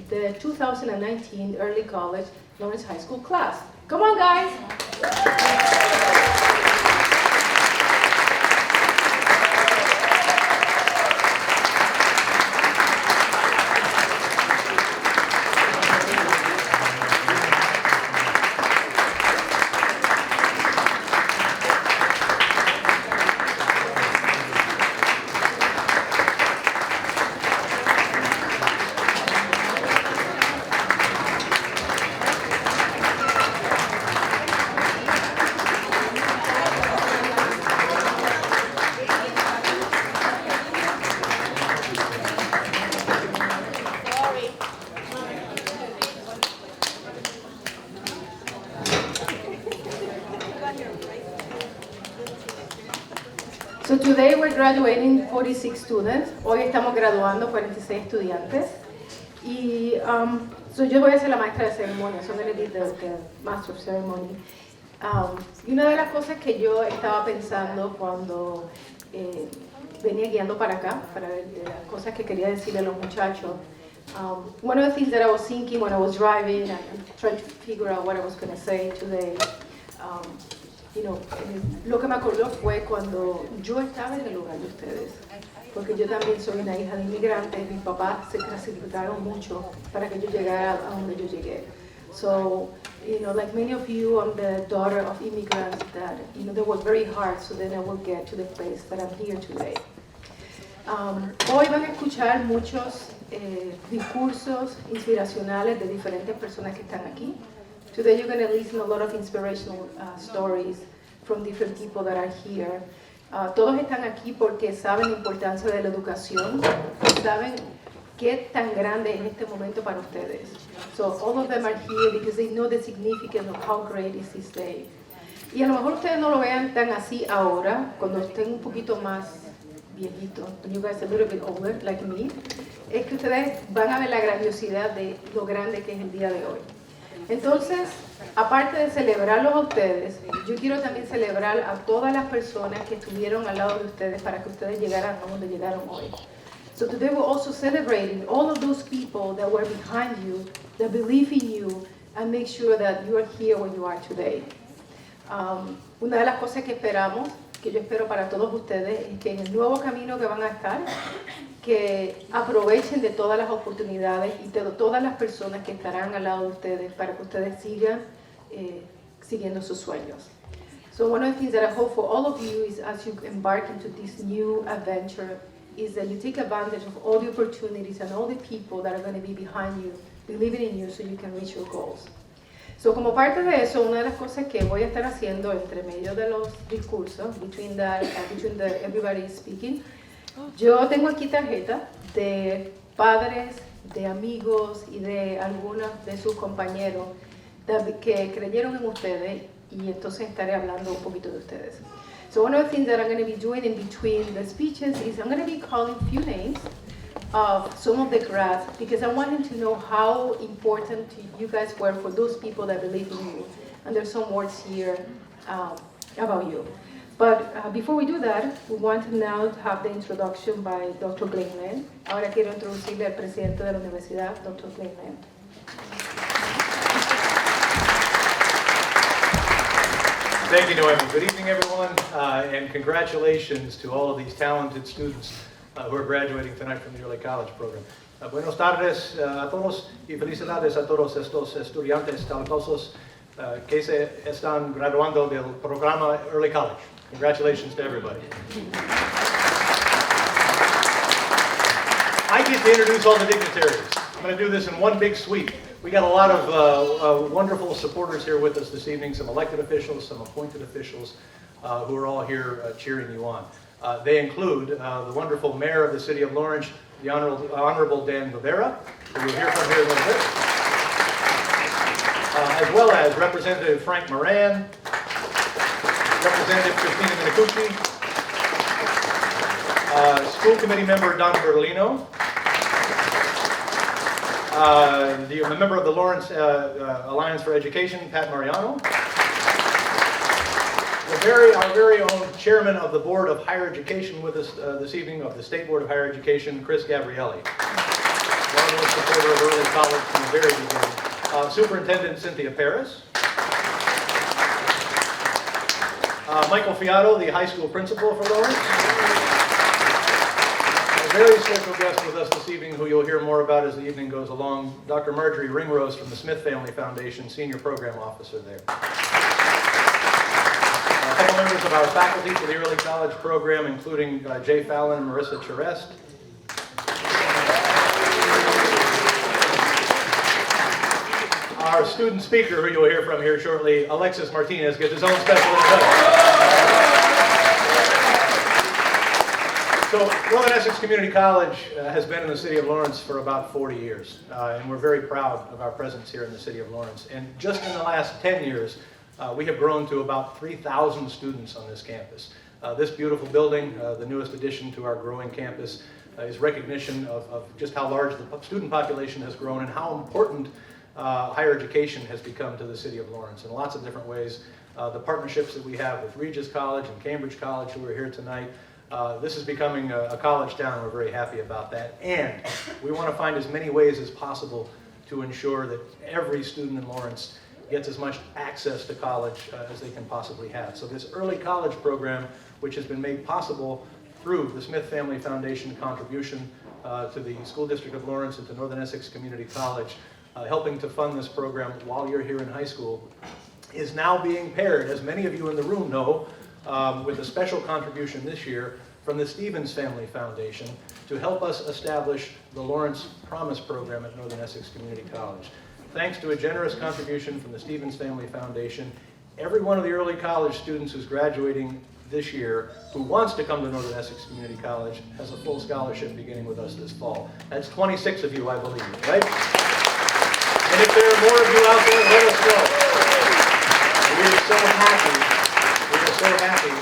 the 2019 Early College Lawrence High School class. Come on, guys! So today we're graduating 46 students. Hoy estamos graduando 46 estudiantes. Y so yo voy a ser la maestra de ceremonia. So I'm going to be the master of ceremony. Y una de las cosas que yo estaba pensando cuando venía guiando para acá, para ver las cosas que quería decirle a los muchachos. One of the things that I was thinking when I was driving and trying to figure out what I was going to say today, lo que me acordó fue cuando yo estaba en el lugar de ustedes, porque yo también soy una hija de inmigrantes. Mis papás se sacrificaron mucho para que yo llegara a donde yo llegué. So, like many of you, I'm the daughter of immigrants that, they worked very hard so then I will get to the place that I'm here today. Hoy van a escuchar muchos discursos inspiracionales de diferentes personas que están aquí. Today you're going to listen a lot of inspirational stories from different people that are here. Todos están aquí porque saben la importancia de la educación, saben qué tan grande es este momento para ustedes. So all of them are here because they know the significance of how great is this day. Y a lo mejor ustedes no lo vean tan así ahora, cuando estén un poquito más viejitos, when you guys are a little bit older, like me, es que ustedes van a ver la grandiosidad de lo grande que es el día de hoy. Entonces, aparte de celebrarlos a ustedes, yo quiero también celebrar a todas las personas que estuvieron al lado de ustedes para que ustedes llegaran a donde llegaron hoy. So today we're also celebrating all of those people that were behind you, that believe in you, and make sure that you are here where you are today. Una de las cosas que esperamos, que yo espero para todos ustedes, es que en el nuevo camino que van a estar, que aprovechen de todas las oportunidades y de todas las personas que estarán al lado de ustedes para que ustedes sigan siguiendo sus sueños. So one of the things that I hope for all of you is as you embark into this new adventure is that you take advantage of all the opportunities and all the people that are going to be behind you, believing in you so you can reach your goals. So como parte de eso, una de las cosas que voy a estar haciendo entre medio de los discursos, between everybody speaking, yo tengo aquí tarjetas de padres, de amigos y de algunos de sus compañeros que creyeron en ustedes y entonces estaré hablando un poquito de ustedes. So one of the things that I'm going to be doing in between the speeches is I'm going to be calling a few names of some of the grads because I want them to know how important you guys were for those people that believe in you. And there's some words here about you. But before we do that, we want to now have the introduction by Dr. Glenn. Ahora quiero introducirle al presidente de la universidad, Dr. Glenn. Thank you, Noemi. Good evening, everyone, and congratulations to all of these talented students who are graduating tonight from the Early College program. Buenos tardes a todos y felicidades a todos estos estudiantes talentosos que se están graduando del programa Early College. Congratulations to everybody. I get to introduce all the dignitaries. I'm going to do this in one big sweep. We got a lot of wonderful supporters here with us this evening, some elected officials, some appointed officials who are all here cheering you on. They include the wonderful mayor of the city of Lawrence, the Honorable Dan Rivera, who you'll hear from here in a little bit, as well as Representative Frank Moran, Representative Christina Minicucci, School Committee Member Don Bertolino, the member of the Lawrence Alliance for Education, Pat Mariano, our very own chairman of the Board of Higher Education with us this evening, of the State Board of Higher Education, Chris Gabrielli. Long supporter of early college from the very beginning. Superintendent Cynthia Paris. Michael Fiato, the high school principal for Lawrence. A very special guest with us this evening who you'll hear more about as the evening goes along, Dr. Marjorie Ringrose from the Smith Family Foundation, Senior Program Officer there. A couple members of our faculty for the early college program, including Jay Fallon and Marissa Charest. Our student speaker, who you'll hear from here shortly, Alexis Martinez, gets his own special introduction. So, Northern Essex Community College has been in the city of Lawrence for about 40 years, and we're very proud of our presence here in the city of Lawrence. And just in the last 10 years, we have grown to about 3,000 students on this campus. This beautiful building, the newest addition to our growing campus, is recognition of just how large the student population has grown and how important higher education has become to the city of Lawrence in lots of different ways. The partnerships that we have with Regis College and Cambridge College, who are here tonight, this is becoming a college town. We're very happy about that. And we want to find as many ways as possible to ensure that every student in Lawrence gets as much access to college as they can possibly have. So this early college program, which has been made possible through the Smith Family Foundation contribution to the School District of Lawrence and to Northern Essex Community College, helping to fund this program while you're here in high school, is now being paired, as many of you in the room know, with a special contribution this year from the Stevens Family Foundation to help us establish the Lawrence Promise Program at Northern Essex Community College. Thanks to a generous contribution from the Stevens Family Foundation, every one of the early college students who's graduating this year who wants to come to Northern Essex Community College has a full scholarship beginning with us this fall. That's 26 of you, I believe, right? And if there are more of you out there, let us know. We are so happy. We are so happy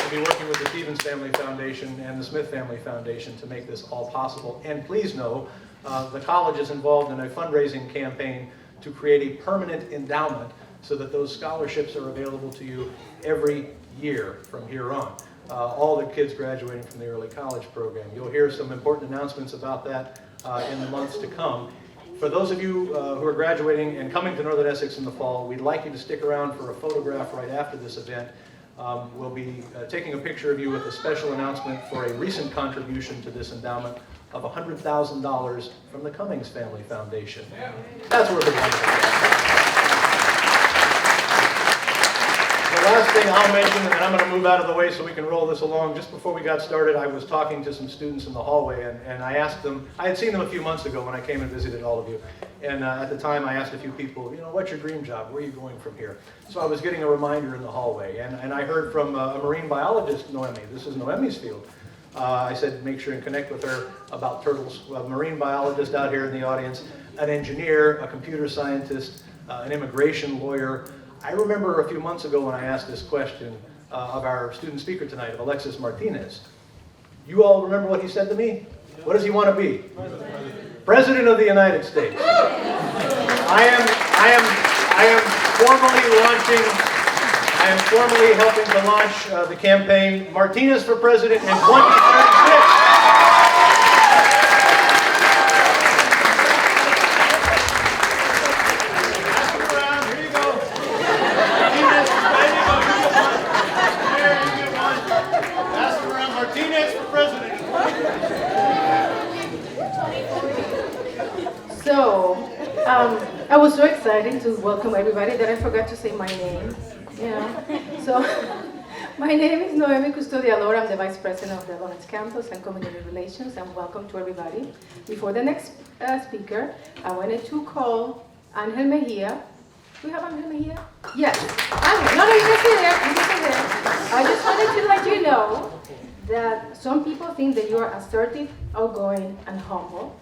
to be working with the Stevens Family Foundation and the Smith Family Foundation to make this all possible. And please know, the college is involved in a fundraising campaign to create a permanent endowment so that those scholarships are available to you every year from here on. All the kids graduating from the early college program. You'll hear some important announcements about that in the months to come. For those of you who are graduating and coming to Northern Essex in the fall, we'd like you to stick around for a photograph right after this event. We'll be taking a picture of you with a special announcement for a recent contribution to this endowment of $100,000 from the Cummings Family Foundation. That's where we're going. The last thing I'll mention, and then I'm going to move out of the way so we can roll this along. Just before we got started, I was talking to some students in the hallway, and I asked them, I had seen them a few months ago when I came and visited all of you, and at the time I asked a few people, what's your dream job? Where are you going from here? So I was getting a reminder in the hallway, and I heard from a marine biologist, Noemi. This is Noemi's field. I said, make sure and connect with her about turtles. A marine biologist out here in the audience, an engineer, a computer scientist, an immigration lawyer. I remember a few months ago when I asked this question of our student speaker tonight, of Alexis Martinez. You all remember what he said to me? What does he want to be? President of the United States. I am formally helping to launch the campaign Martinez for President in 2036. I was so excited to welcome everybody that I forgot to say my name. So my name is Noemi Custodialor. I'm the Vice President of the Lawrence Campus and Community Relations, and welcome to everybody. Before the next speaker, I wanted to call Angel Mejia. Do we have Angel Mejia? Yes. Angel. No, you can stay there. You can stay there. I just wanted to let you know that some people think that you are assertive, outgoing, and humble.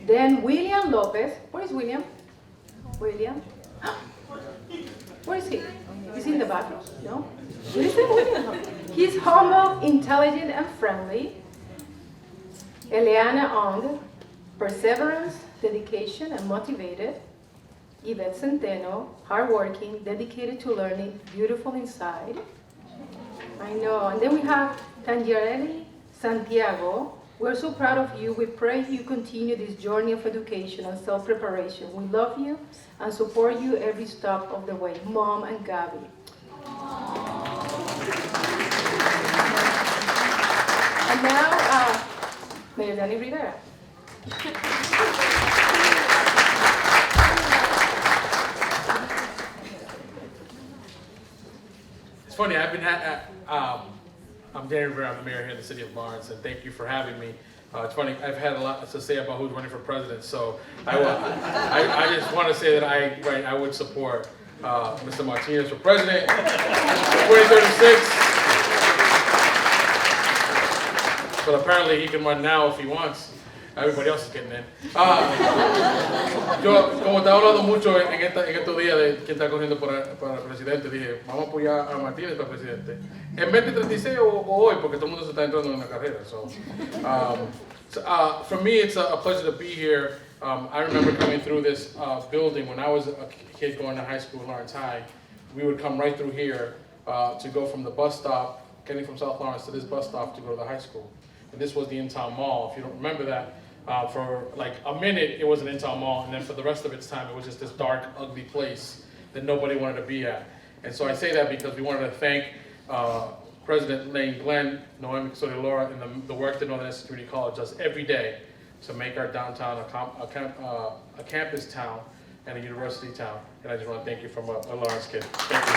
Then William Lopez. Where is William? William? Where is he? Is he in the bathroom? No? Where is William? He's humble, intelligent, and friendly. Eliana Ong, perseverance, dedication, and motivated. Yvette Centeno, hardworking, dedicated to learning, beautiful inside. I know. And then we have Tangerelli Santiago, We're so proud of you. We pray you continue this journey of education and self-preparation. We love you and support you every step of the way. Mom and Gabby. And now, Mayor Danny Rivera. It's funny, I'm Danny Rivera, I'm the mayor here in the city of Lawrence, and thank you for having me. It's funny, I've had a lot to say about who's running for president, so I just want to say that I would support Mr. Martinez for president, 2036. But apparently he can run now if he wants. Everybody else is getting in. Yo, como te he hablado mucho en estos días de quién está corriendo para presidente, dije, vamos a apoyar a Martínez para presidente. En 2036 o hoy, porque todo el mundo se está entrando en una carrera. For me, it's a pleasure to be here. I remember coming through this building when I was a kid going to high school in Lawrence High. We would come right through here to go from the bus stop, getting from South Lawrence to this bus stop to go to the high school. And this was the in-town mall. If you don't remember that, for like a minute it was an in-town mall, and then for the rest of its time it was just this dark, ugly place that nobody wanted to be at. And so I say that because we wanted to thank President Lane Glenn, Noemi Laura, and the work that Northern Essex Community College does every day to make our downtown a campus town and a university town. And I just want to thank you from a Lawrence kid. Thank you.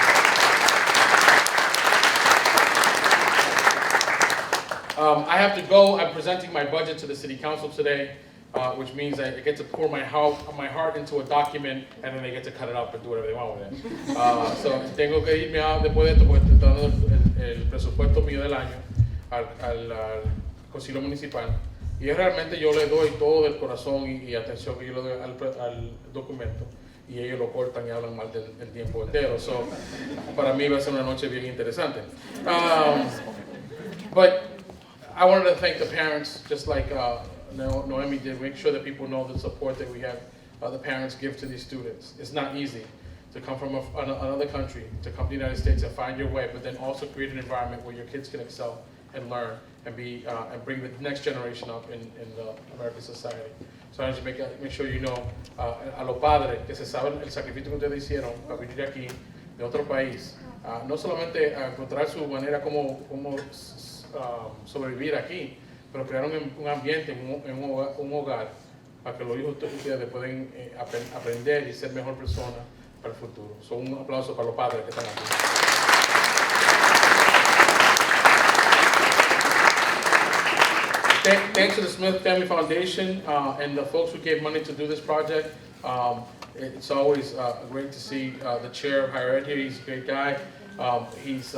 I have to go. I'm presenting my budget to the City Council today, which means I get to pour my heart into a document, and then they get to cut it up and do whatever they want with it. So tengo que irme después de esto, porque estoy dando el presupuesto mío del año al Concilio Municipal. Y realmente yo le doy todo el corazón y atención que yo le doy al documento. Y ellos lo cortan y hablan mal del tiempo entero. So, para mí va a ser una noche bien interesante. But I wanted to thank the parents, just like Noemi did, make sure that people know the support that we have, the parents give to these students. It's not easy to come from another country, to come to the United States and find your way, but then also create an environment where your kids can excel and learn and and bring the next generation up in the American society. So I want to make sure you know, a los padres que se saben el sacrificio que ustedes hicieron para venir aquí de otro país, no solamente a encontrar su manera como sobrevivir aquí, pero crear un ambiente, un hogar para que los hijos de ustedes puedan aprender y ser mejor personas para el futuro. So, un aplauso para los padres que están aquí. Thanks to the Smith Family Foundation and the folks who gave money to do this project. It's always great to see the chair of higher ed here. He's a great guy. He's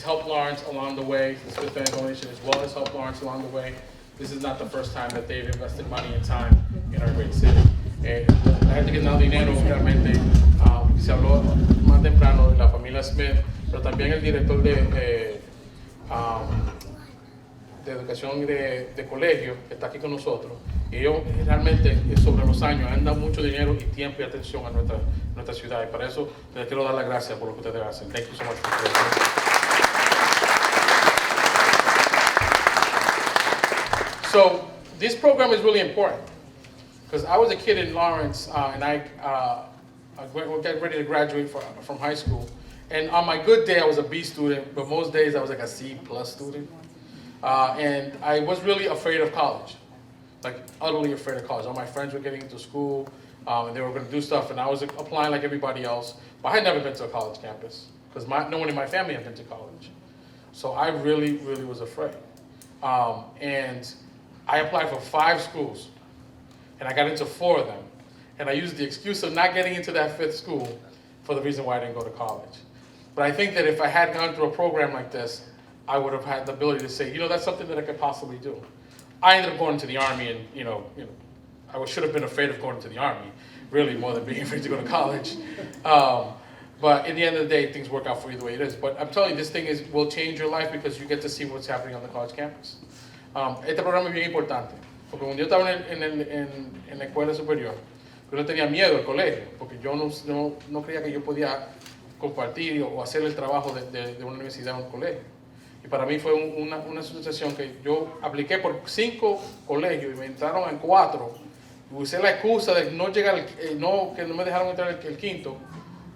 helped Lawrence along the way. The Smith Family Foundation as well has helped Lawrence along the way. This is not the first time that they've invested money and time in our great city. La gente que da dinero, realmente, se habló más temprano de la familia Smith, pero también el director de educación de colegio que está aquí con nosotros. Y ellos realmente sobre los años han dado mucho dinero y tiempo y atención a nuestra ciudad. Y para eso les quiero dar las gracias por lo que ustedes hacen. Thank you so much for So this program is really important because I was a kid in Lawrence and I got ready to graduate from high school. And on my good day, I was a B student, but most days I was like a C+ student. And I was really afraid of college, like utterly afraid of college. All my friends were getting into school and they were going to do stuff, and I was applying like everybody else. But I had never been to a college campus because no one in my family had been to college. So I really, really was afraid. And I applied for 5 schools, and I got into 4 of them. And I used the excuse of not getting into that 5th school for the reason why I didn't go to college. But I think that if I had gone through a program like this, I would have had the ability to say, that's something that I could possibly do. I ended up going to the Army, and I should have been afraid of going to the Army, really, more than being afraid to go to college. But in the end of the day, things work out for you the way it is. But I'm telling you, this thing will change your life because you get to see what's happening on the college campus. Este programa es bien importante, porque cuando yo estaba en la escuela superior, yo no tenía miedo al colegio, porque yo no creía que yo podía compartir o hacer el trabajo de una universidad o un colegio. Y para mí fue una situación que yo apliqué por 5 colegios y me entraron en 4. Usé la excusa de no llegar, que no me dejaron entrar el quinto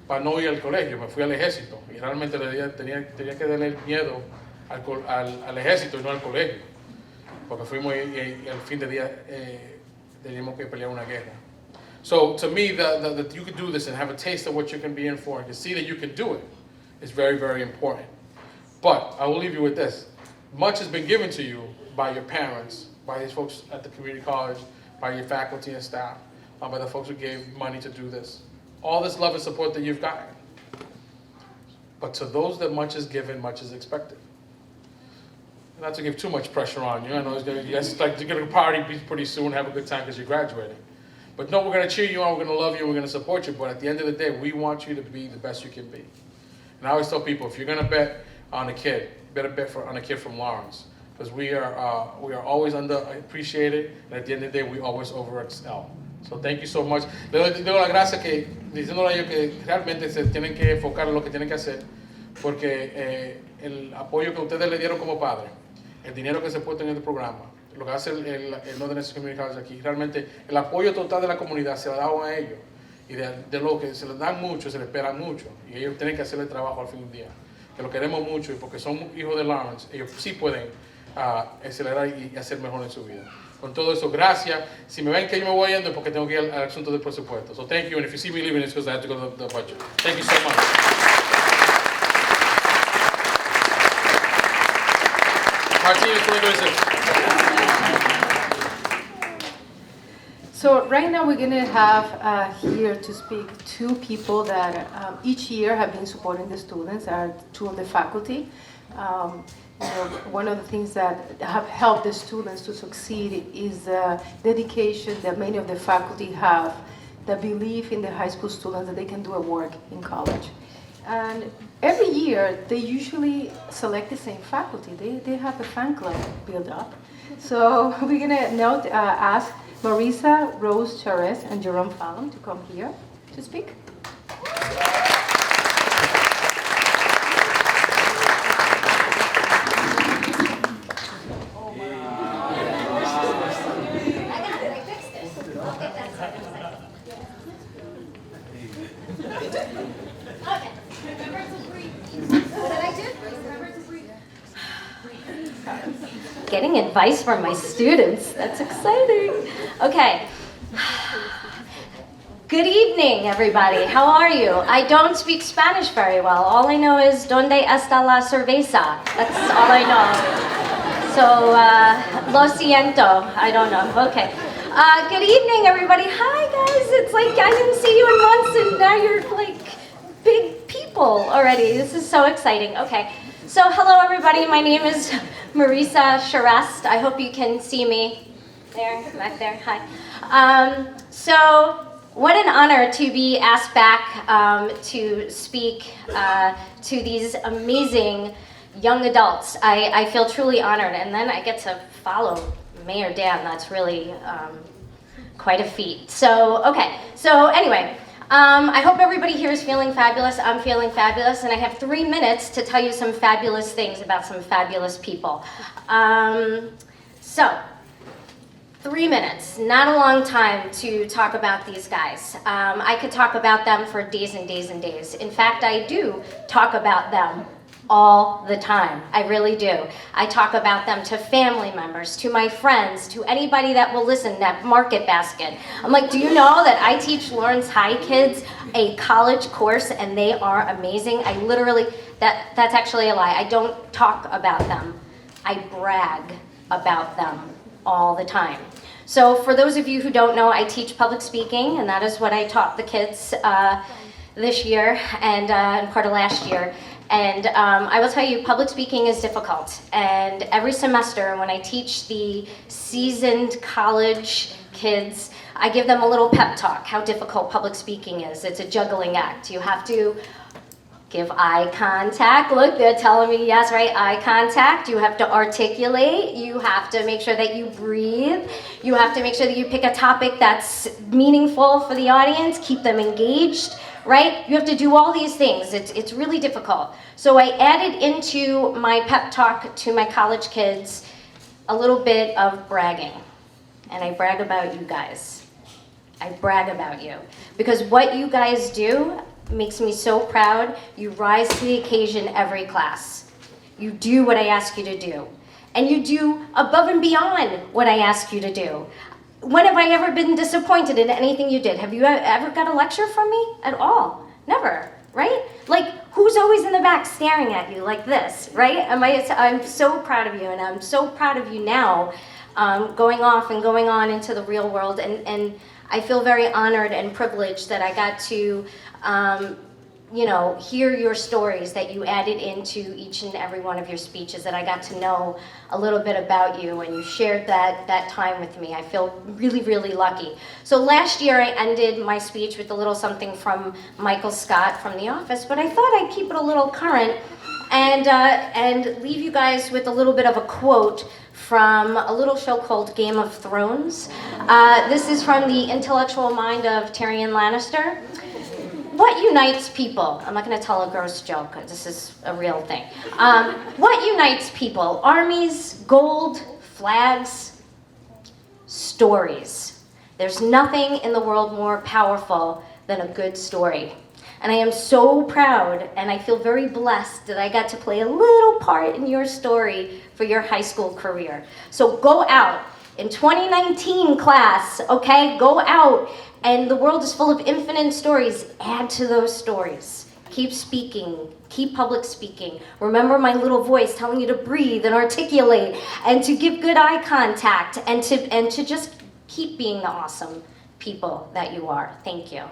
para no ir al colegio. Me fui al ejército y realmente tenía que darle miedo al ejército y no al colegio. Porque fuimos y al fin de día teníamos que pelear una guerra. So to me, that you can do this and have a taste of what you can be in for and to see that you can do it is very, very important. But I will leave you with this. Much has been given to you by your parents, by these folks at the community college, by your faculty and staff, by the folks who gave money to do this. All this love and support that you've gotten. But to those that much is given, much is expected. Not to give too much pressure on you. I know it's like you're going to party pretty soon, have a good time because you're graduating. But no, we're going to cheer you on, we're going to love you, we're going to support you. But at the end of the day, we want you to be the best you can be. And I always tell people, if you're going to bet on a kid, better bet on a kid from Lawrence. Because we are always underappreciated, and at the end of the day, we always overexcel. So thank you so much. Le doy las gracias diciéndole a ellos que realmente se tienen que enfocar en lo que tienen que hacer, porque el apoyo que ustedes le dieron como padres, el dinero que se puso en este programa, lo que hace el Northern Essex Community College aquí, realmente el apoyo total de la comunidad se lo daban a ellos. Y de lo que se les dan mucho, se les espera mucho. Y ellos tienen que hacer el trabajo al fin del día. Que lo queremos mucho y porque son hijos de Lawrence, ellos sí pueden acelerar y hacer mejor en su vida. Con todo eso, gracias. Si me ven que yo me voy yendo es porque tengo que ir al asunto del presupuesto. So thank you, and if you see me leaving, it's because I have to go to the budget. Thank you so much. Martinez, 2026. So right now we're going to have here to speak 2 people that each year have been supporting the students, are 2 of the faculty. One of the things that have helped the students to succeed is the dedication that many of the faculty have, the belief in the high school students that they can do a work in college. And every year, they usually select the same faculty. They have a fan club built up. So we're going to now ask Marisa Rose Charez and Jerome Fallon to come here to speak. Getting advice from my students, that's exciting. Okay. Good evening, everybody. How are you? I don't speak Spanish very well. All I know is ¿Dónde está la cerveza? That's all I know. So, lo siento. I don't know. Okay. Good evening, everybody. Hi, guys. It's like I didn't see you in months, and now you're like big people already. This is so exciting. Okay. So, hello, everybody. My name is Marisa Charest. I hope you can see me. There, back there. Hi. So, what an honor to be asked back to speak to these amazing young adults. I feel truly honored, and then I get to follow Mayor Dan. That's really quite a feat. So, okay. So, anyway. I hope everybody here is feeling fabulous. I'm feeling fabulous, and I have 3 minutes to tell you some fabulous things about some fabulous people. So, 3 minutes, not a long time to talk about these guys. I could talk about them for days and days and days. In fact, I do talk about them all the time. I really do. I talk about them to family members, to my friends, to anybody that will listen, that Market Basket. I'm like, do you know that I teach Lawrence High kids a college course and they are amazing? I literally, that's actually a lie. I don't talk about them. I brag about them all the time. So for those of you who don't know, I teach public speaking, and that is what I taught the kids this year and part of last year. And I will tell you, public speaking is difficult. And every semester when I teach the seasoned college kids, I give them a little pep talk, how difficult public speaking is. It's a juggling act. You have to Give eye contact. Look, they're telling me yes, right? Eye contact. You have to articulate. You have to make sure that you breathe. You have to make sure that you pick a topic that's meaningful for the audience. Keep them engaged, right? You have to do all these things. It's really difficult. So I added into my pep talk to my college kids a little bit of bragging. And I brag about you guys. I brag about you. Because what you guys do makes me so proud. You rise to the occasion every class. You do what I ask you to do. And you do above and beyond what I ask you to do. When have I ever been disappointed in anything you did? Have you ever got a lecture from me at all? Never, right? Like, who's always in the back staring at you like this, right? I'm so proud of you, and I'm so proud of you now, going off and going on into the real world. And I feel very honored and privileged that I got to hear your stories that you added into each and every one of your speeches, that I got to know a little bit about you, and you shared that time with me. I feel really, really lucky. So last year I ended my speech with a little something from Michael Scott from The Office, but I thought I'd keep it a little current and leave you guys with a little bit of a quote from a little show called Game of Thrones. This is from the intellectual mind of Tyrion Lannister. What unites people? I'm not going to tell a gross joke. This is a real thing. What unites people? Armies, gold, flags, stories. There's nothing in the world more powerful than a good story. And I am so proud, and I feel very blessed that I got to play a little part in your story for your high school career. So go out in 2019 class, okay? Go out. And the world is full of infinite stories. Add to those stories. Keep speaking. Keep public speaking. Remember my little voice telling you to breathe and articulate and to give good eye contact and to just keep being the awesome people that you are. Thank you.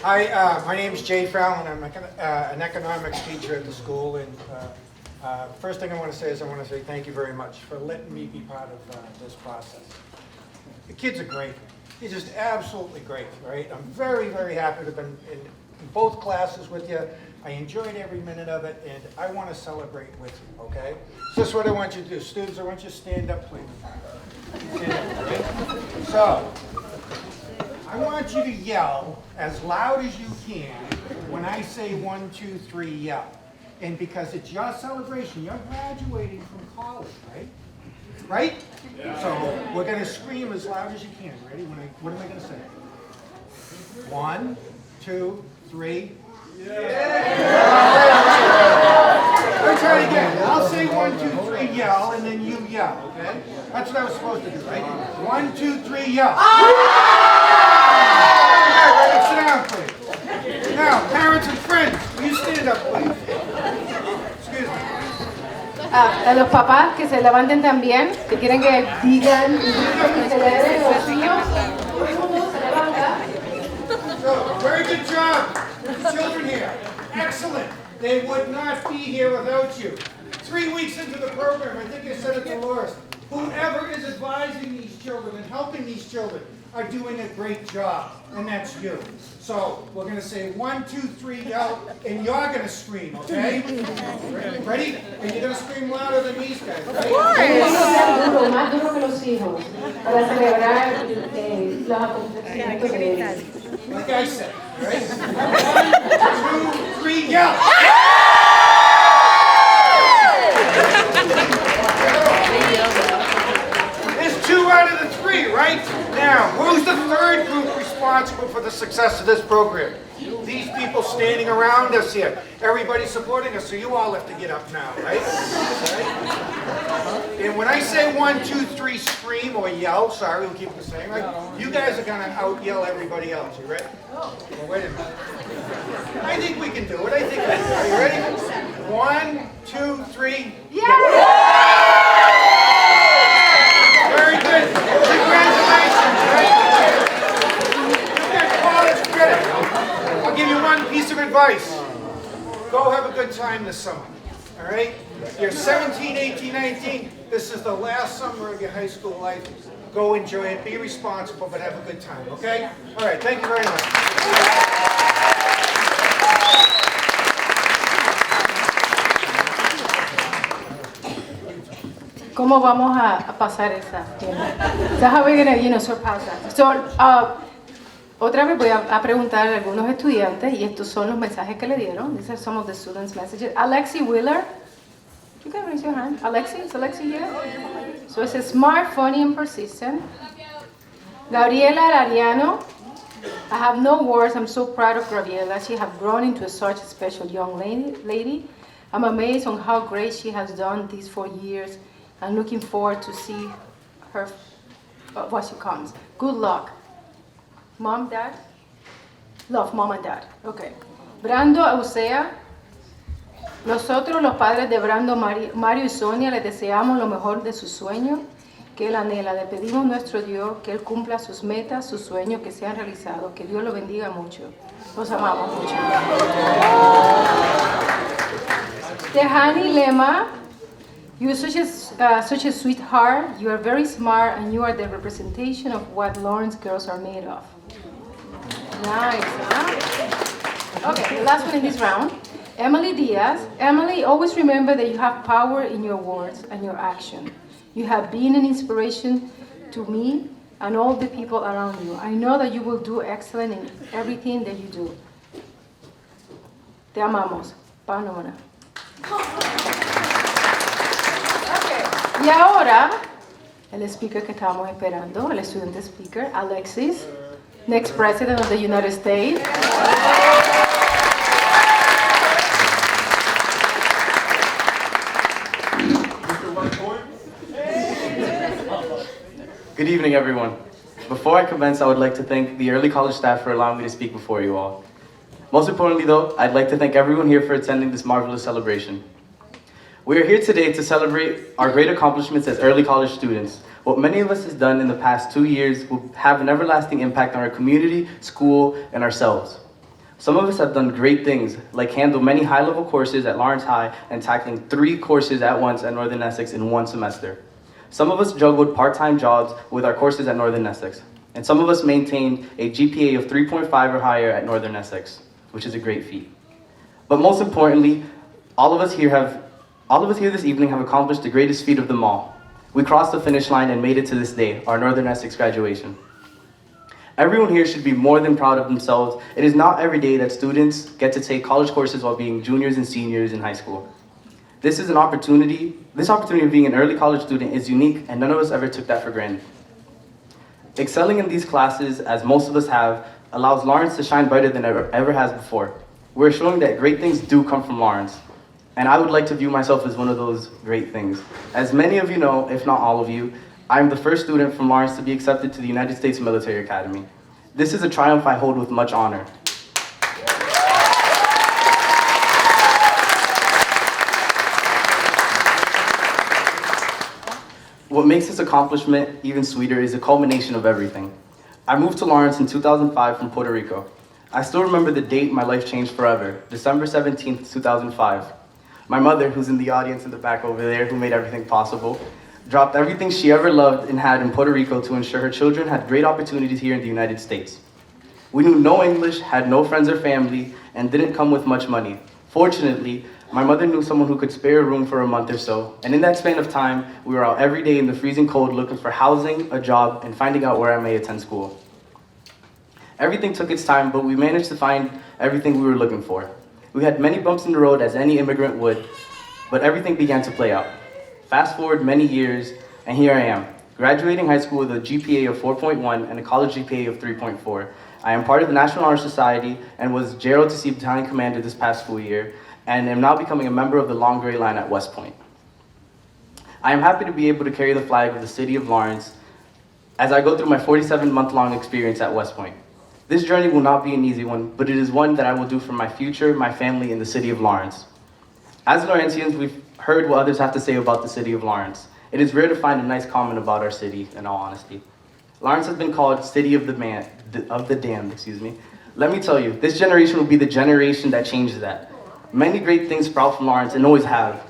Hi, my name is Jay Fallon. I'm an economics teacher at the school. And first thing I want to say is I want to say thank you very much for letting me be part of this process. The kids are great. They're just absolutely great, right? I'm very, very happy to have been in both classes with you. I enjoyed every minute of it, and I want to celebrate with you, okay? So this is what I want you to do. Students, I want you to stand up, please. Stand up, right? So, I want you to yell as loud as you can when I say 1, 2, 3, yell. And because it's your celebration, you're graduating from college, right? Right? Yeah. So we're going to scream as loud as you can. Ready? What am I going to say? 1, 2, 3. Yeah. Let's try it again. I'll say 1, 2, 3, yell, and then you yell, okay? That's what I was supposed to do, right? 1, 2, 3, yell. Sit down, please. Now, parents and friends, will you stand up, please? Excuse me. A los papás que se levanten también, que quieren que digan, que celebren los niños. Todo el mundo se levanta. So, very good job, the children here. Excellent. They would not be here without you. 3 weeks into the program, I think I said it to Loris, whoever is advising these children and helping these children are doing a great job, and that's you. So we're going to say 1, 2, 3, yell, and you're going to scream, okay? Ready? And you're going to scream louder than these guys, right? Más duro que los hijos, para celebrar los acontecimientos de ellos. Like I said, right? 1, 2, 3, yell! There's 2 out of the 3, right? Now, who's the third group responsible for the success of this program? These people standing around us here. Everybody supporting us, so you all have to get up now, right? And when I say 1, 2, 3, scream or yell, sorry, we'll keep it the same, right? You guys are going to out-yell everybody else. You ready? Well, wait a minute. I think we can do it. I think we can do it. Are you ready? 1, 2, 3, yeah! Very good. Congratulations. You get college credit. I'll give you one piece of advice. Go have a good time this summer. All right? You're 17, 18, 19. This is the last summer of your high school life. Go enjoy it. Be responsible, but have a good time, okay? All right, thank you very much. ¿Cómo vamos a pasar esa? So how are we going to, surpass that? So, otra vez voy a preguntar a algunos estudiantes, y estos son los mensajes que le dieron. These are some of the students' messages. Alexi Wheeler, you can raise your hand. Alexi, is Alexi here? So it's smart, funny, and persistent. Gabriela Ariano, I have no words. I'm so proud of Gabriela. She has grown into such a special young lady. I'm amazed on how great she has done these 4 years. I'm looking forward to see her what she comes. Good luck. Mom, Dad? Love, Mom and Dad. Okay. Brando Ausea. Nosotros, los padres de Brando, Mario y Sonia, les deseamos lo mejor de su sueño que él anhela. Le pedimos a nuestro Dios que él cumpla sus metas, sus sueños que sean realizados. Que Dios lo bendiga mucho. Los amamos mucho. Tehani Lema. You are such a sweetheart. You are very smart, and you are the representation of what Lawrence girls are made of. Nice, huh? Okay, the last one in this round. Emily Diaz. Emily, always remember that you have power in your words and your action. You have been an inspiration to me and all the people around you. I know that you will do excellent in everything that you do. Te amamos. Panomana. Y ahora, el speaker que estábamos esperando, el estudiante speaker, Alexis, next president of the United States. Good evening, everyone. Before I commence, I would like to thank the early college staff for allowing me to speak before you all. Most importantly, though, I'd like to thank everyone here for attending this marvelous celebration. We are here today to celebrate our great accomplishments as early college students. What many of us has done in the past 2 years will have an everlasting impact on our community, school, and ourselves. Some of us have done great things, like handle many high-level courses at Lawrence High and tackling 3 courses at once at Northern Essex in 1 semester. Some of us juggled part-time jobs with our courses at Northern Essex. And some of us maintained a GPA of 3.5 or higher at Northern Essex, which is a great feat. But most importantly, all of us here this evening have accomplished the greatest feat of them all. We crossed the finish line and made it to this day, our Northern Essex graduation. Everyone here should be more than proud of themselves. It is not every day that students get to take college courses while being juniors and seniors in high school. This opportunity of being an early college student is unique, and none of us ever took that for granted. Excelling in these classes, as most of us have, allows Lawrence to shine brighter than ever has before. We're showing that great things do come from Lawrence. And I would like to view myself as one of those great things. As many of you know, if not all of you, I'm the first student from Lawrence to be accepted to the United States Military Academy. This is a triumph I hold with much honor. What makes this accomplishment even sweeter is a culmination of everything. I moved to Lawrence in 2005 from Puerto Rico. I still remember the date my life changed forever, December 17th, 2005. My mother, who's in the audience in the back over there, who made everything possible, dropped everything she ever loved and had in Puerto Rico to ensure her children had great opportunities here in the United States. We knew no English, had no friends or family, and didn't come with much money. Fortunately, my mother knew someone who could spare a room for a month or so, and in that span of time, we were out every day in the freezing cold looking for housing, a job, and finding out where I may attend school. Everything took its time, but we managed to find everything we were looking for. We had many bumps in the road, as any immigrant would, but everything began to play out. Fast forward many years, and here I am, graduating high school with a GPA of 4.1 and a college GPA of 3.4. I am part of the National Honor Society and was JROTC Battalion Commander this past school year, and am now becoming a member of the Long Gray Line at West Point. I am happy to be able to carry the flag of the city of Lawrence as I go through my 47-month-long experience at West Point. This journey will not be an easy one, but it is one that I will do for my future, my family, and the city of Lawrence. As Lawrencians, we've heard what others have to say about the city of Lawrence. It is rare to find a nice comment about our city, in all honesty. Lawrence has been called City of the Damned. Let me tell you, this generation will be the generation that changes that. Many great things sprout from Lawrence and always have.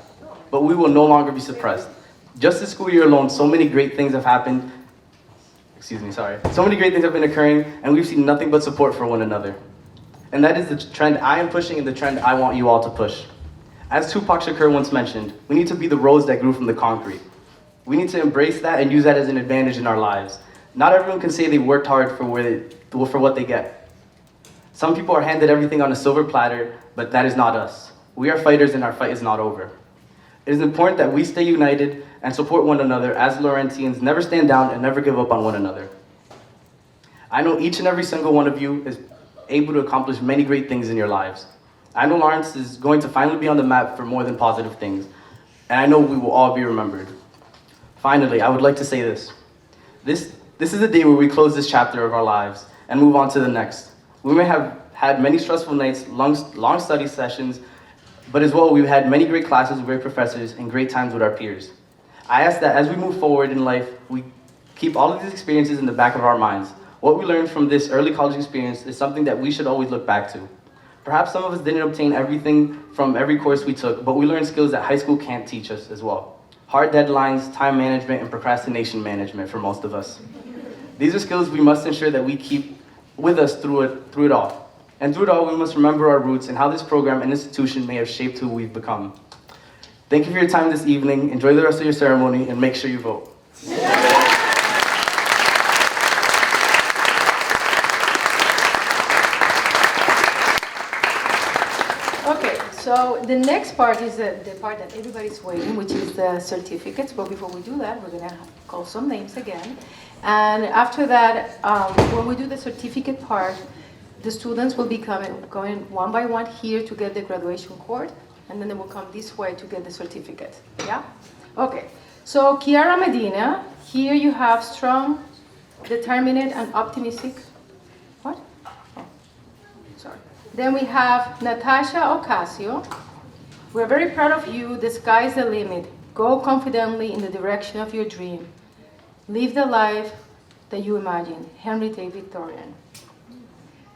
but we will no longer be suppressed. Just this school year alone, so many great things have happened. So many great things have been occurring, and we've seen nothing but support for one another. And that is the trend I am pushing and the trend I want you all to push. As Tupac Shakur once mentioned, we need to be the rose that grew from the concrete. We need to embrace that and use that as an advantage in our lives. Not everyone can say they worked hard for what they get. Some people are handed everything on a silver platter, but that is not us. We are fighters and our fight is not over. It is important that we stay united and support one another as Laurentians, never stand down and never give up on one another. I know each and every single one of you is able to accomplish many great things in your lives. I know Lawrence is going to finally be on the map for more than positive things, and I know we will all be remembered. Finally, I would like to say this. This is a day where we close this chapter of our lives and move on to the next. We may have had many stressful nights, long study sessions, but as well, we've had many great classes with great professors and great times with our peers. I ask that as we move forward in life, we keep all of these experiences in the back of our minds. What we learned from this early college experience is something that we should always look back to. Perhaps some of us didn't obtain everything from every course we took, but we learned skills that high school can't teach us as well. Hard deadlines, time management, and procrastination management for most of us. These are skills we must ensure that we keep with us through it all. And through it all, we must remember our roots and how this program and institution may have shaped who we've become. Thank you for your time this evening. Enjoy the rest of your ceremony and make sure you vote. Okay, so the next part is the part that everybody's waiting, which is the certificates. But before we do that, we're gonna call some names again. And after that, when we do the certificate part, the students will be going one by one here to get the graduation cord, and then they will come this way to get the certificate. Yeah? Okay. So Kiara Medina, here you have strong, determined, and optimistic. What? Oh, sorry. Then we have Natasha Ocasio. We're very proud of you. The sky's the limit. Go confidently in the direction of your dream. Live the life that you imagine. Henry David Thoreau.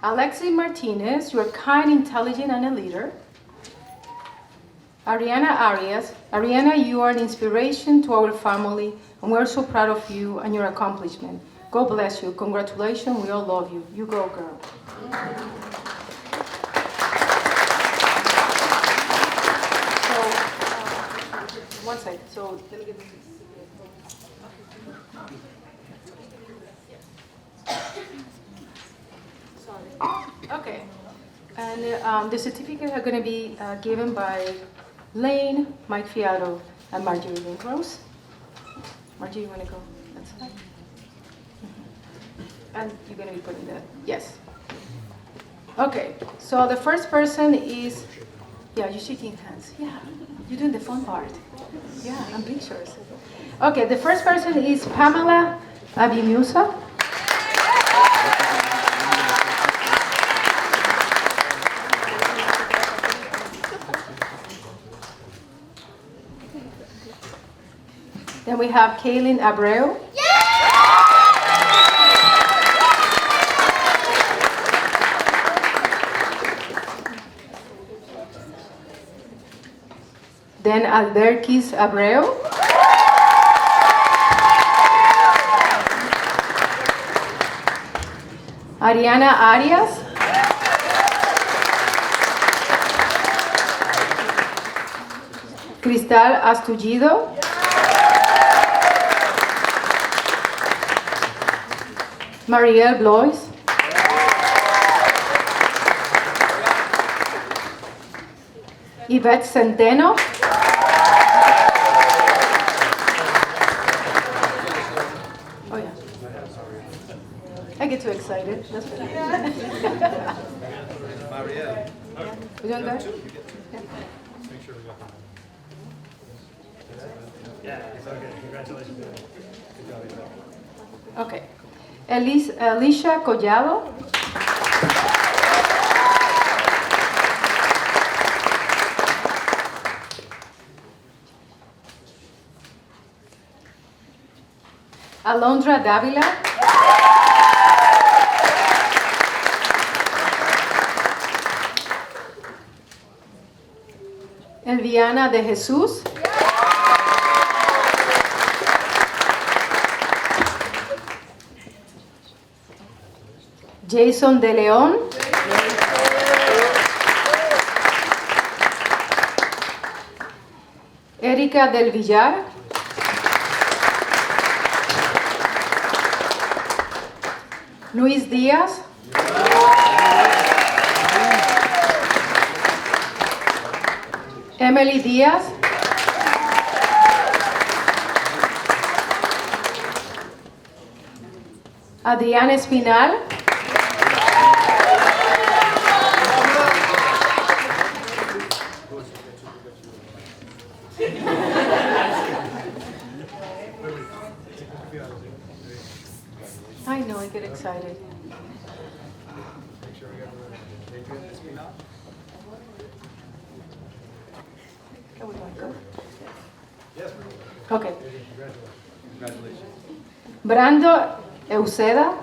Alexis Martinez, you are kind, intelligent, and a leader. Ariana Arias. Ariana, you are an inspiration to our family, and we're so proud of you and your accomplishment. God bless you. Congratulations. We all love you. You go, girl. So, one second. So, let me get this. Okay, and the certificates are going to be given by Lane, Mike Fiato, and Marjorie Winkros. Marjorie, you want to go? That's fine. And you're going to be putting that. Yes. Okay, so the first person is, yeah, you're shaking hands. Yeah, you're doing the fun part. Yeah, and pictures. Okay, the first person is Pamela Abimusa. Then we have Kaylin Abreu. Then Alberkis Abreu. Ariana Arias. Cristal Astullido. Marielle Blois. Yvette Centeno. Oh yeah. I get too excited. That's what Marielle. We doing good? Yeah, it's okay. Congratulations. Okay. Alicia Collado. Alondra Davila. Elviana de Jesus. Jason de León. Erika del Villar. Luis Díaz. Emily Díaz. Adrián Espinal. I know, I get excited. Okay. Brando Euseda.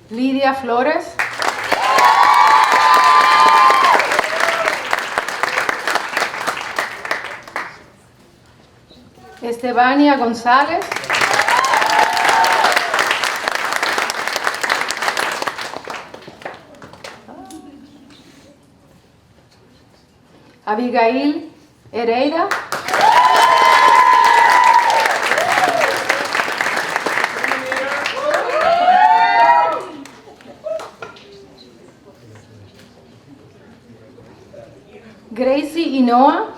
Lidia Flores. Estebania González. Abigail Hereida. Gracie Hinoa.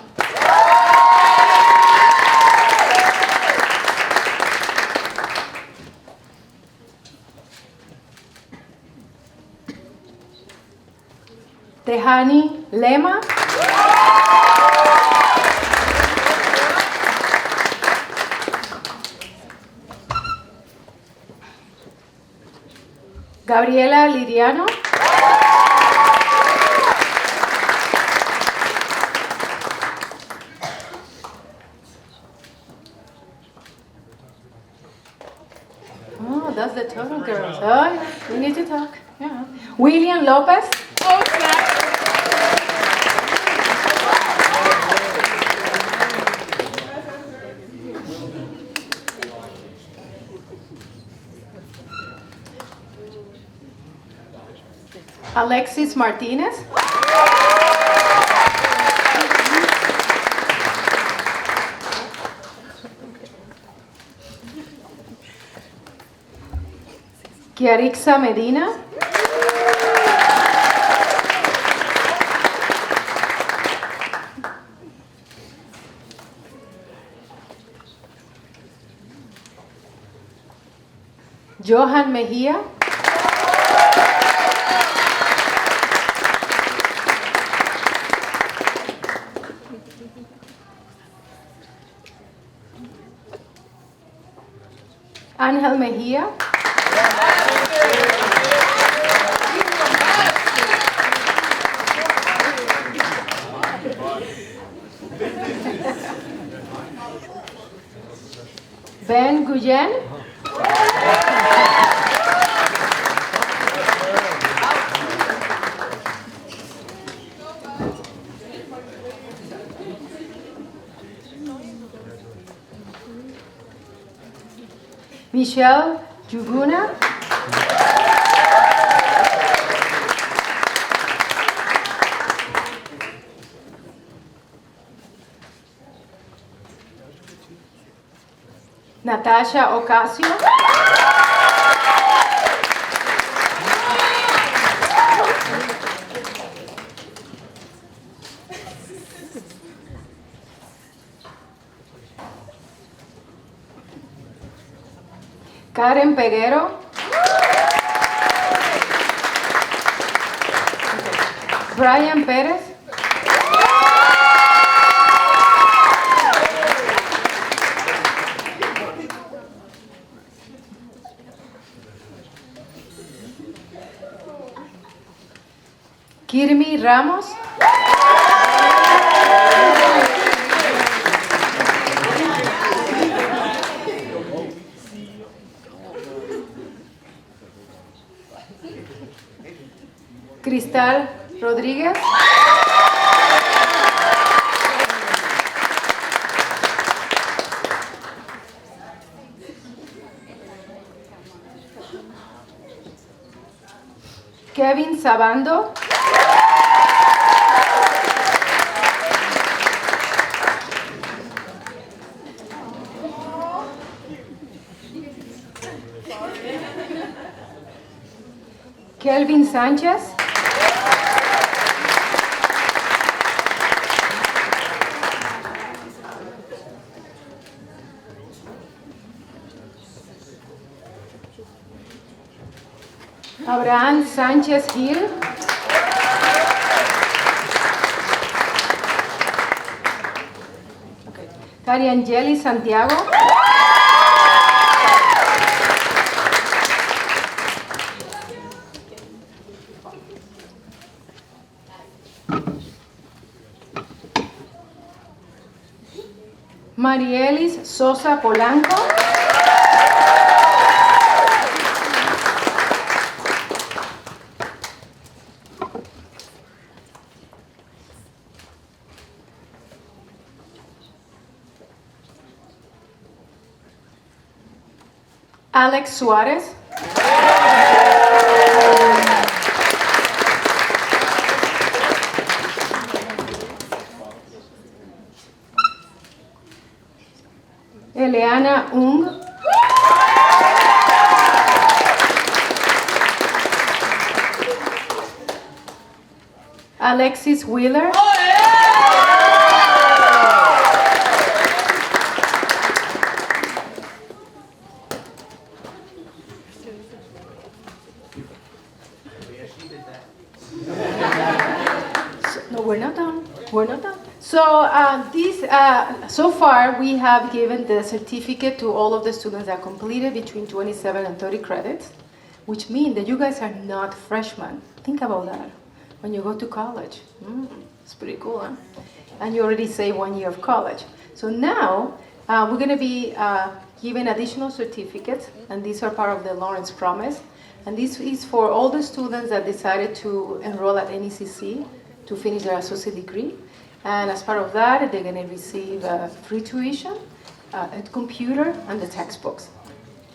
Tehani Lema. Gabriela Liriano. Oh, that's the total girls. Oh, we need to talk. Yeah. William Lopez. Alexis Martinez. Kiarixa Medina. Johan Mejia. Ángel Mejía. Ben Guyen. Michelle Juguna. Natasha Ocasio. Karen Peguero. Brian Pérez. Kirmi Ramos. Cristal Rodríguez. Kevin Sabando. Kelvin Sánchez. Abraham Sánchez Gil. Cariangeli Santiago. Marielis Sosa Polanco. Alex Suárez. Eleana Ung. Alexis Wheeler. No, we're not done. We're not done. So far, we have given the certificate to all of the students that completed between 27 and 30 credits, which means that you guys are not freshmen. Think about that. When you go to college, it's pretty cool, huh? And you already saved 1 year of college. So now, we're going to be giving additional certificates, and these are part of the Lawrence Promise. And this is for all the students that decided to enroll at NECC to finish their associate degree. And as part of that, they're going to receive free tuition, a computer, and the textbooks.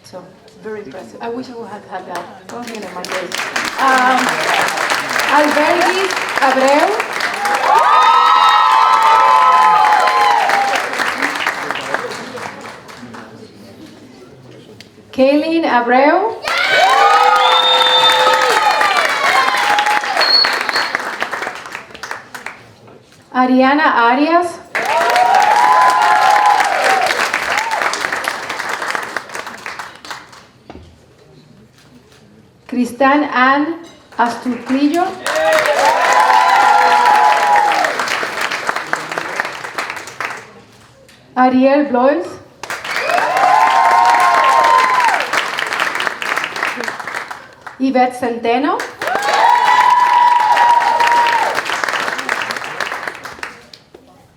So, very impressive. I wish I would have had that. Oh, here in my days. Albergis Abreu. Kaylin Abreu. Ariana Arias. Cristan Ann Asturcillo. Ariel Blois. Yvette Centeno.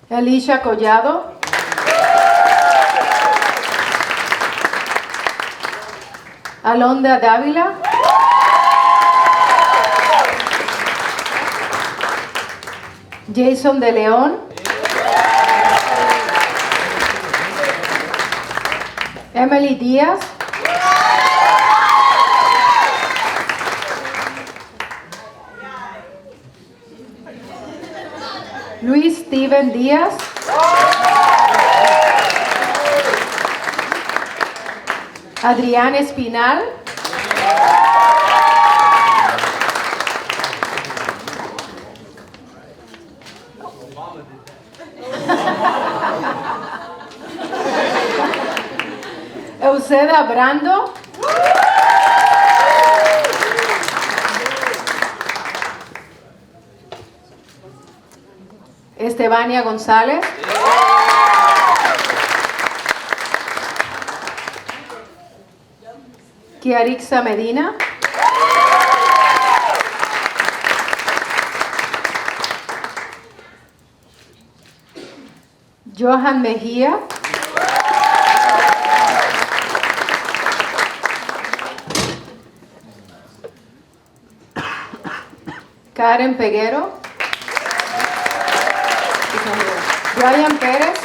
Alicia Collado. Alonda Dávila. Jason de León. Emily Díaz. Luis Steven Díaz. Adrián Espinal. Euseda Brando. Estebania González. Kiarixa Medina. Johan Mejía. Karen Peguero. Brian Pérez.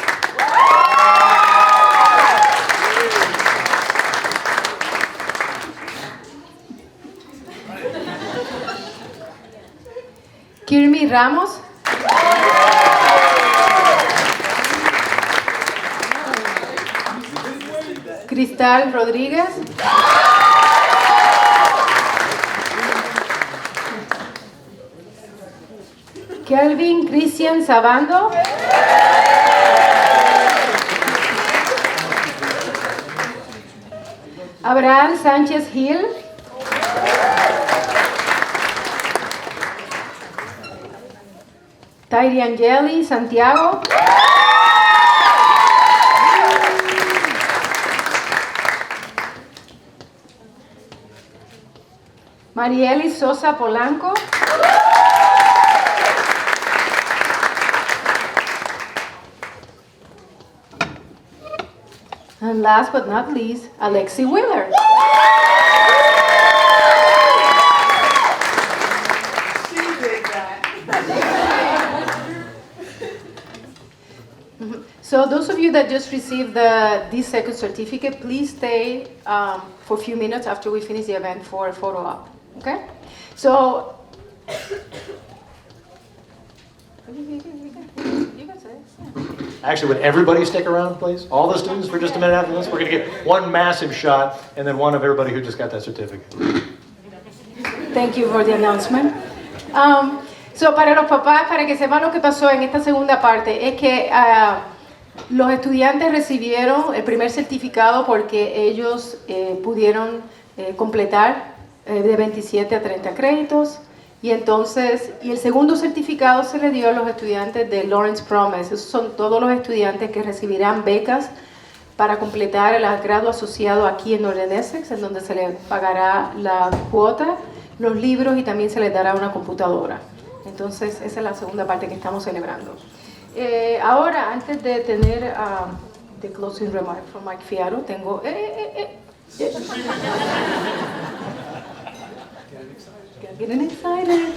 Kirmi Ramos. Cristal Rodríguez. Kelvin Cristian Sabando. Abraham Sánchez Gil. Tairi Angeli Santiago. Marieli Sosa Polanco. And last but not least, Alexi Wheeler. So those of you that just received the D2 certificate, please stay for a few minutes after we finish the event for a photo op, okay? So, you can say. Actually, would everybody stick around, please? All the students for just a minute after this? We're going to get one massive shot and then one of everybody who just got that certificate. Thank you for the announcement. So para los papás, para que sepan lo que pasó en esta segunda parte, es que los estudiantes recibieron el primer certificado porque ellos pudieron completar de 27 a 30 créditos. Y entonces, el segundo certificado se le dio a los estudiantes de Lawrence Promise. Esos son todos los estudiantes que recibirán becas para completar el grado asociado aquí en Northern Essex, en donde se les pagará la cuota, los libros y también se les dará una computadora. Entonces, esa es la segunda parte que estamos celebrando. Ahora, antes de tener the closing remark from Mike Fiaro, tengo... Getting excited.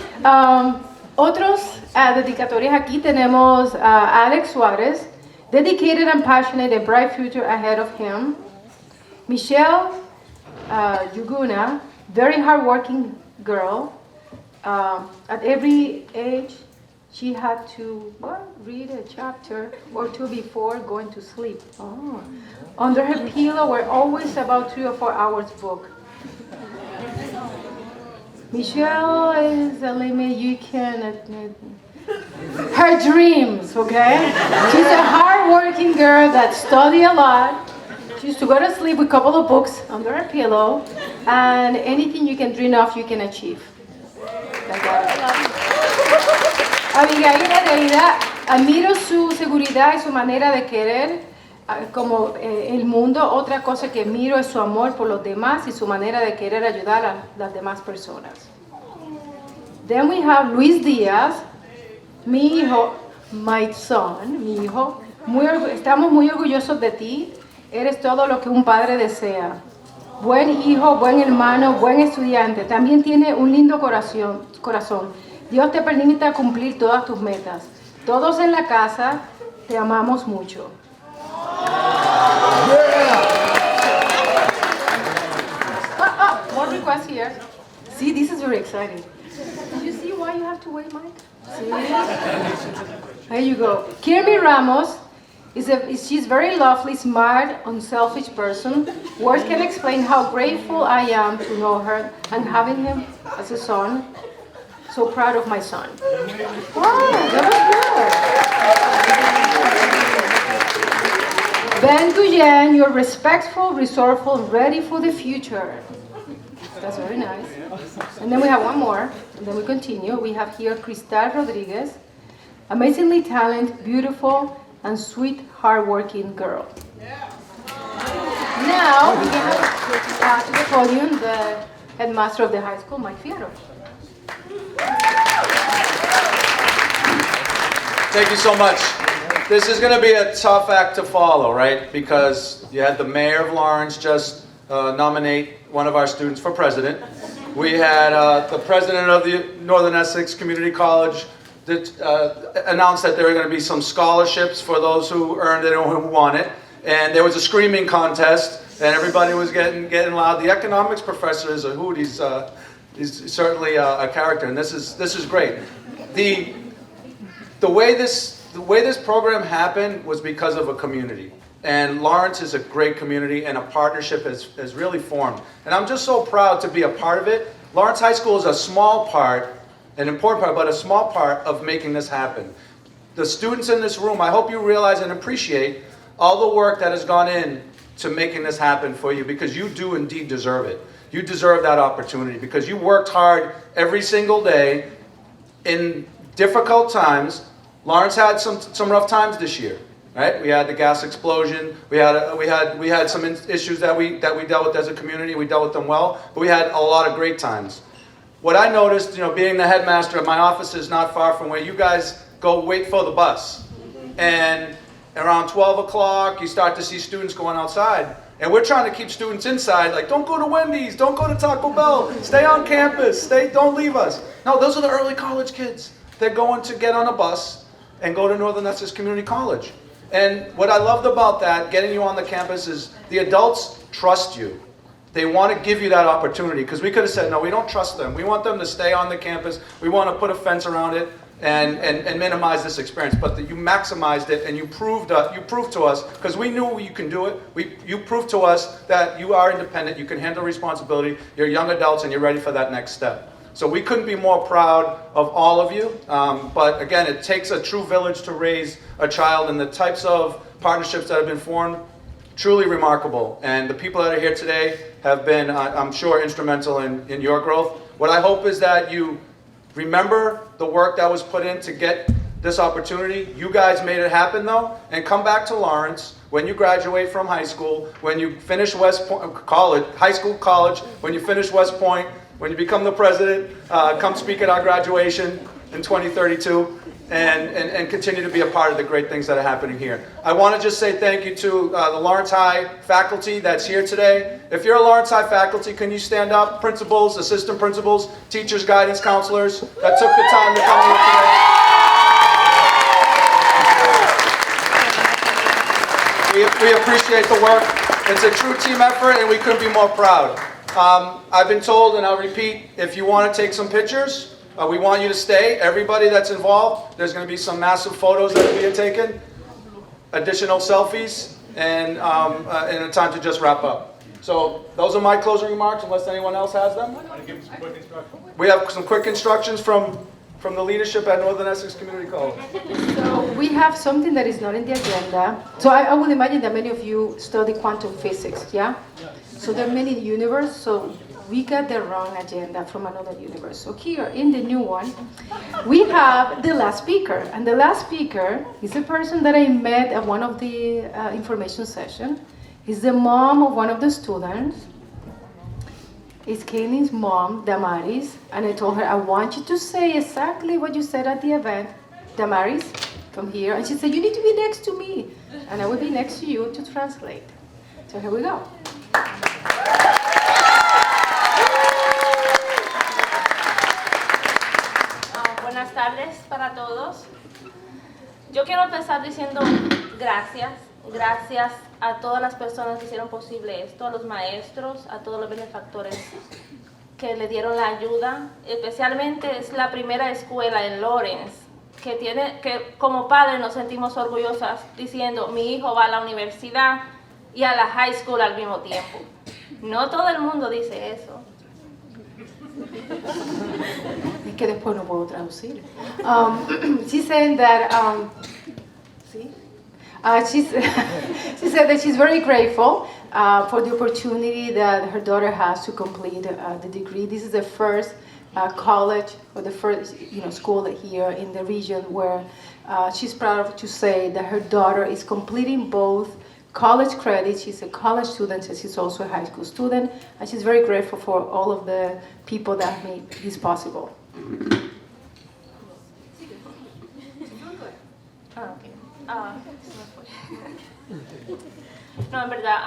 Otros dedicatorias aquí tenemos Alex Suarez, dedicated and passionate, a bright future ahead of him. Michelle Yuguna, very hardworking girl. At every age, she had to read a chapter or two before going to sleep. Oh. Under her pillow were always about 3 or 4 hours book. Michelle is a limit you can her dreams, okay? She's a hard-working girl that studied a lot. She used to go to sleep with a couple of books under her pillow, and anything you can dream of, you can achieve. Abigail, en realidad, admiro su seguridad y su manera de querer como el mundo. Otra cosa que admiro es su amor por los demás y su manera de querer ayudar a las demás personas. Then we have Luis Díaz, mi hijo, my son, mi hijo. Estamos muy orgullosos de ti. Eres todo lo que un padre desea. Buen hijo, buen hermano, buen estudiante. También tiene un lindo corazón. Dios te permita cumplir todas tus metas. Todos en la casa te amamos mucho. More requests here. See, this is very exciting. Did you see why you have to wait, Mike? See? There you go. Kirmi Ramos she's very lovely, smart, unselfish person. Words can explain how grateful I am to know her and having him as a son. So proud of my son. Wow, that was good. Ben Guyen, you're respectful, resourceful, ready for the future. That's very nice. And then we have one more, and then we continue. We have here Cristal Rodriguez, amazingly talented, beautiful, and sweet, hardworking girl. Now we have to the podium the headmaster of the high school, Mike Fiero. Thank you so much. This is going to be a tough act to follow, right? Because you had the mayor of Lawrence just nominate one of our students for president. We had the president of the Northern Essex Community College that announced that there were going to be some scholarships for those who earned it or who won it. And there was a screaming contest, and everybody was getting loud. The economics professor is a hoot. He's certainly a character, and this is great. The way this program happened was because of a community. And Lawrence is a great community, and a partnership has really formed. And I'm just so proud to be a part of it. Lawrence High School is a small part, an important part, but a small part of making this happen. The students in this room, I hope you realize and appreciate all the work that has gone in to making this happen for you, because you do indeed deserve it. You deserve that opportunity because you worked hard every single day in difficult times. Lawrence had some rough times this year, right? We had the gas explosion. We had some issues that we dealt with as a community. We dealt with them well, but we had a lot of great times. What I noticed, being the headmaster, my office is not far from where you guys go wait for the bus. And around 12 o'clock, you start to see students going outside. And we're trying to keep students inside, like, don't go to Wendy's, don't go to Taco Bell, stay on campus, don't leave us. No, those are the early college kids. They're going to get on a bus and go to Northern Essex Community College. And what I loved about that, getting you on the campus, is the adults trust you. They want to give you that opportunity, because we could have said, no, we don't trust them. We want them to stay on the campus. We want to put a fence around it and minimize this experience. But you maximized it, and you proved to us, because we knew you can do it. You proved to us that you are independent, you can handle responsibility, you're young adults, and you're ready for that next step. So we couldn't be more proud of all of you. But again, it takes a true village to raise a child, and the types of partnerships that have been formed, truly remarkable. And the people that are here today have been, I'm sure, instrumental in your growth. What I hope is that you remember the work that was put in to get this opportunity. You guys made it happen, though, and come back to Lawrence when you graduate from high school, when you finish West Point College, high school, college, when you finish West Point, when you become the president, come speak at our graduation in 2032, and continue to be a part of the great things that are happening here. I want to just say thank you to the Lawrence High faculty that's here today. If you're a Lawrence High faculty, can you stand up? Principals, assistant principals, teachers, guidance counselors that took the time to come here today. We appreciate the work. It's a true team effort, and we couldn't be more proud. I've been told, and I'll repeat, if you want to take some pictures, we want you to stay. Everybody that's involved, there's going to be some massive photos that are being taken, additional selfies, and a time to just wrap up. So those are my closing remarks, unless anyone else has them. We have some quick instructions from the leadership at Northern Essex Community College. So we have something that is not in the agenda. So I would imagine that many of you study quantum physics, yeah? So there are many universes, so we got the wrong agenda from another universe. So here, in the new one, we have the last speaker. And the last speaker is a person that I met at one of the information sessions. He's the mom of one of the students. It's Kayleen's mom, Damaris, and I told her, I want you to say exactly what you said at the event. Damaris, come here. And she said, you need to be next to me, and I will be next to you to translate. So here we go. Buenas tardes para todos. Yo quiero empezar diciendo gracias. Gracias a todas las personas que hicieron posible esto, a los maestros, a todos los benefactores que le dieron la ayuda. Especialmente es la primera escuela en Lawrence que como padres nos sentimos orgullosas diciendo mi hijo va a la universidad y a la high school al mismo tiempo. No todo el mundo dice eso. Es que después no puedo traducir. She's saying that, see? She said that she's very grateful for the opportunity that her daughter has to complete the degree. This is the first college or the first school here in the region where she's proud to say that her daughter is completing both college credits. She's a college student and she's also a high school student, and she's very grateful for all of the people that made this possible. No, en verdad,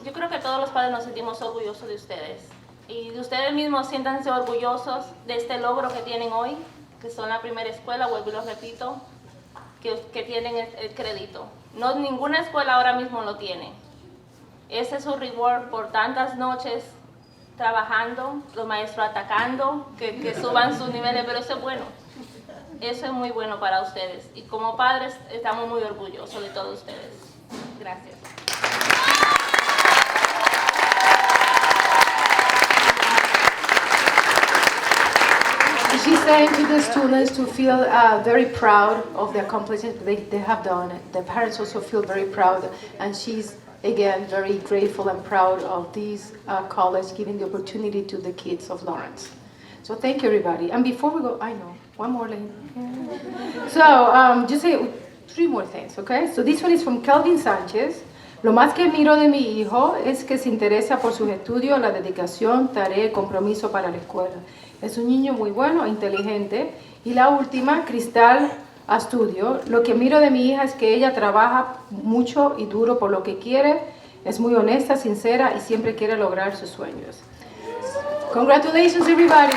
yo creo que todos los padres nos sentimos orgullosos de ustedes. Y de ustedes mismos siéntanse orgullosos de este logro que tienen hoy, que son la primera escuela, vuelvo y lo repito, que tienen el crédito. No, ninguna escuela ahora mismo lo tiene. Ese es su reward por tantas noches trabajando, los maestros atacando, que suban sus niveles, pero eso es bueno. Eso es muy bueno para ustedes. Y como padres estamos muy orgullosos de todos ustedes. Gracias. She's saying to the students to feel very proud of the accomplishments they have done. The parents also feel very proud, and she's again very grateful and proud of this college giving the opportunity to the kids of Lawrence. So thank you, everybody. And before we go, I know, one more lane. So just say 3 more things, okay? So this one is from Kelvin Sánchez. Lo más que miro de mi hijo es que se interesa por sus estudios, la dedicación, tarea y compromiso para la escuela. Es un niño muy bueno, inteligente. Y la última, Cristal Astudio. Lo que miro de mi hija es que ella trabaja mucho y duro por lo que quiere. Es muy honesta, sincera y siempre quiere lograr sus sueños. Congratulations, everybody.